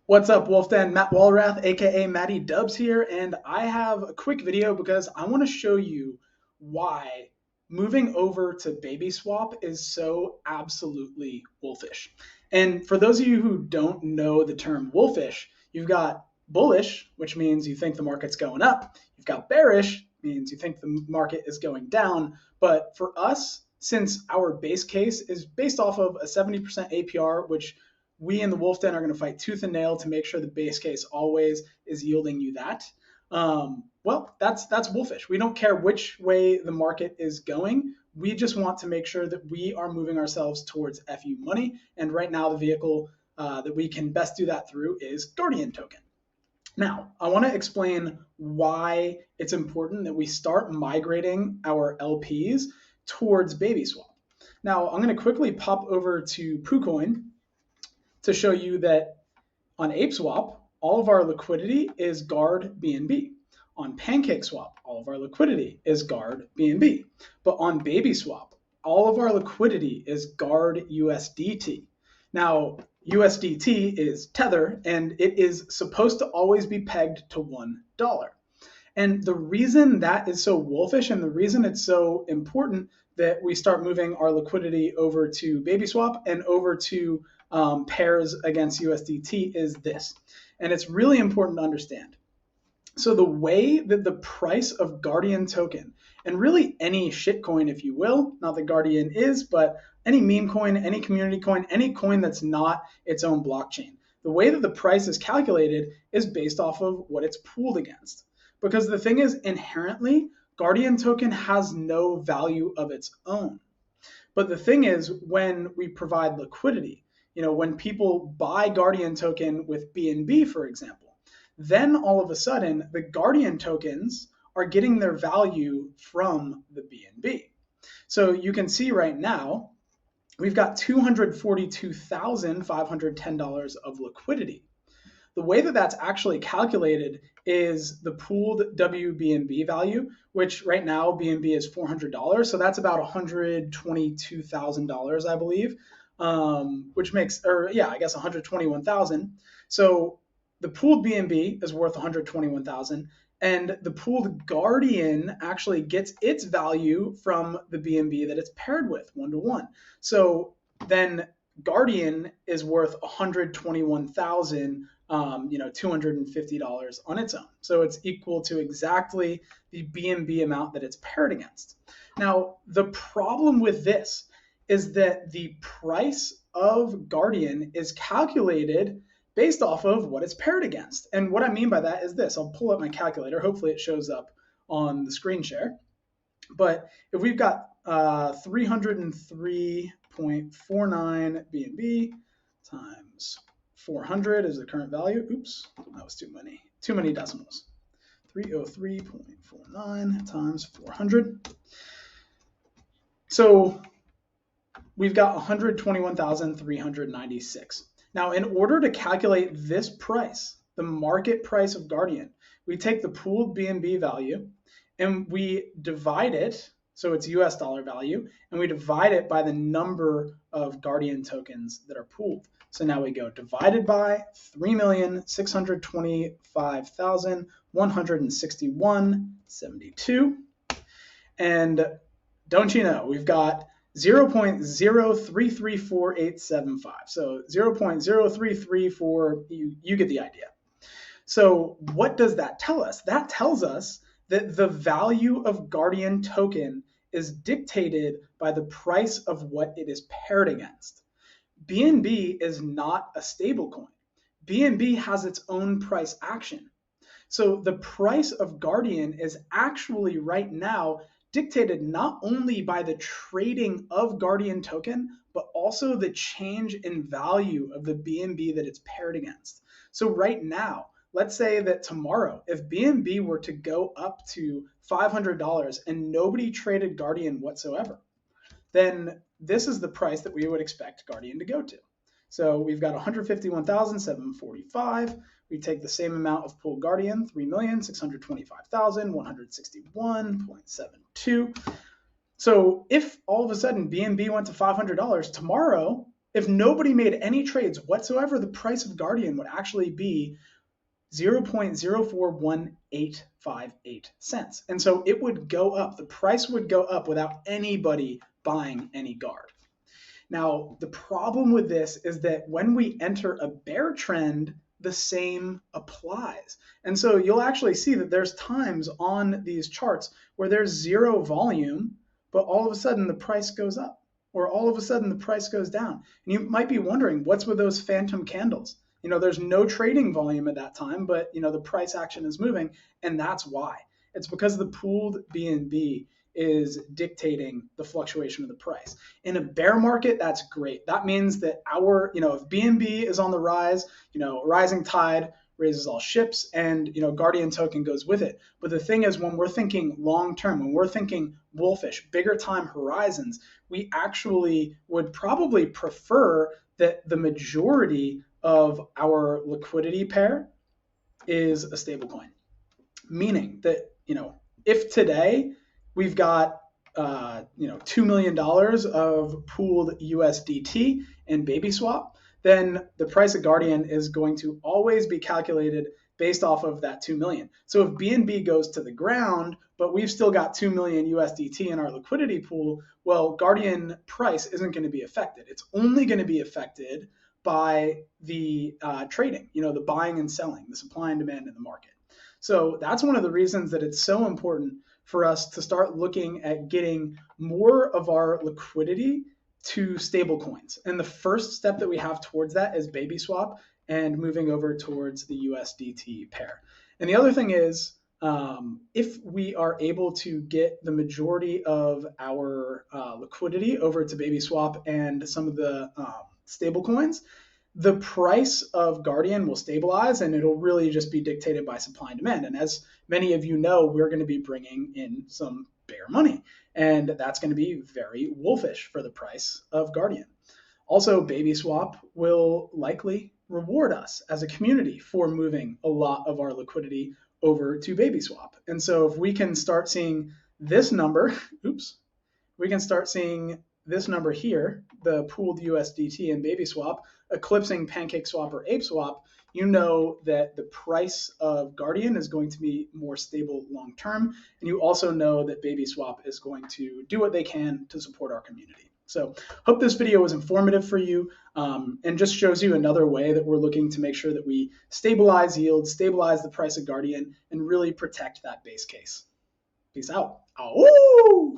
What's up, Wolfden? Matt Walrath, aka Matty Dubs here, and I have a quick video because I want to show you why moving over to Baby Swap is so absolutely wolfish. And for those of you who don't know the term wolfish, you've got bullish, which means you think the market's going up. You've got bearish, means you think the market is going down. But for us, since our base case is based off of a 70% APR, which we in the Wolfden are going to fight tooth and nail to make sure the base case always is yielding you that. Well, that's wolfish. We don't care which way the market is going. We just want to make sure that we are moving ourselves towards FU money. And right now, the vehicle that we can best do that through is Guardian token. Now, I want to explain why it's important that we start migrating our LPs towards Baby Swap. Now, I'm going to quickly pop over to PooCoin to show you that on ApeSwap, all of our liquidity is GuardBNB. On PancakeSwap, all of our liquidity is GuardBNB. But on BabySwap, all of our liquidity is GuardUSDT. Now, USDT is Tether, and it is supposed to always be pegged to $1. And the reason that is so wolfish and the reason it's so important that we start moving our liquidity over to BabySwap and over to pairs against USDT is this. And it's really important to understand. So the way that the price of Guardian token, and really any shitcoin, if you will, not that Guardian is, but any meme coin, any community coin, any coin that's not its own blockchain, the way that the price is calculated is based off of what it's pooled against. Because the thing is, inherently, Guardian token has no value of its own. But the thing is, when we provide liquidity, when people buy Guardian token with BNB, for example, then all of a sudden the Guardian tokens are getting their value from the BNB. So you can see right now, we've got $242,510 of liquidity. The way that that's actually calculated is the pooled WBNB value, which right now BNB is $400. So that's about $122,000, I believe. Which makes, I guess 121,000. So the pooled BNB is worth 121,000, and the pooled Guardian actually gets its value from the BNB that it's paired with 1-to-1. So then Guardian is worth 121,000, $250 on its own. So it's equal to exactly the BNB amount that it's paired against. Now, the problem with this is that the price of Guardian is calculated based off of what it's paired against. And what I mean by that is this. I'll pull up my calculator. Hopefully it shows up on the screen share. But if we've got 303.49 BNB times 400 is the current value. Oops, that was too many decimals. 303.49 times 400. So we've got 121,396. Now, in order to calculate this price, the market price of Guardian, we take the pooled BNB value and we divide it, so it's US dollar value, and we divide it by the number of Guardian tokens that are pooled. So now we go divided by 3,625,161.72. And don't you know, we've got 0.0334875. So 0.0334, you get the idea. So what does that tell us? That tells us that the value of Guardian token is dictated by the price of what it is paired against. BNB is not a stable coin. BNB has its own price action. So the price of Guardian is actually right now dictated not only by the trading of Guardian token, but also the change in value of the BNB that it's paired against. So right now, let's say that tomorrow, if BNB were to go up to $500 and nobody traded Guardian whatsoever, then this is the price that we would expect Guardian to go to. So we've got 151,745. We take the same amount of pooled Guardian, 3,625,161.72. So if all of a sudden BNB went to $500 tomorrow, If nobody made any trades whatsoever, the price of Guardian would actually be 0.041858 cents. And so it would go up. The price would go up without anybody buying any Guard. Now, the problem with this is that when we enter a bear trend, the same applies. And so you'll actually see that there's times on these charts where there's zero volume, but all of a sudden the price goes up, or all of a sudden the price goes down. And you might be wondering, what's with those phantom candles? There's no trading volume at that time, but the price action is moving, and that's why. It's because the pooled BNB is dictating the fluctuation of the price. In a bear market, that's great. That means that if BNB is on the rise, a rising tide raises all ships, and Guardian token goes with it. But the thing is, when we're thinking long term, when we're thinking wolfish, bigger time horizons, we actually would probably prefer that the majority of our liquidity pair is a stablecoin. Meaning that, if today we've got $2 million of pooled USDT and baby swap, then the price of Guardian is going to always be calculated based off of that 2 million. So if BNB goes to the ground, but we've still got 2 million USDT in our liquidity pool, well, Guardian price isn't going to be affected. It's only going to be affected by the trading, the buying and selling, the supply and demand in the market. So that's one of the reasons that it's so important for us to start looking at getting more of our liquidity to stablecoins. And the first step that we have towards that is baby swap and moving over towards the USDT pair. And the other thing is, if we are able to get the majority of our liquidity over to baby swap and some of the stablecoins, the price of Guardian will stabilize, and it'll really just be dictated by supply and demand. And as many of you know, we're going to be bringing in some bear money, and that's going to be very wolfish for the price of Guardian. Also, baby swap will likely reward us as a community for moving a lot of our liquidity over to baby swap. And so if we can start seeing this number, we can start seeing this number here, the pooled USDT and baby swap, eclipsing pancake swap or ape swap, you know that the price of Guardian is going to be more stable long term. And you also know that baby swap is going to do what they can to support our community. So hope this video was informative for you, and just shows you another way that we're looking to make sure that we stabilize yield, stabilize the price of Guardian, and really protect that base case. Peace out. Ow!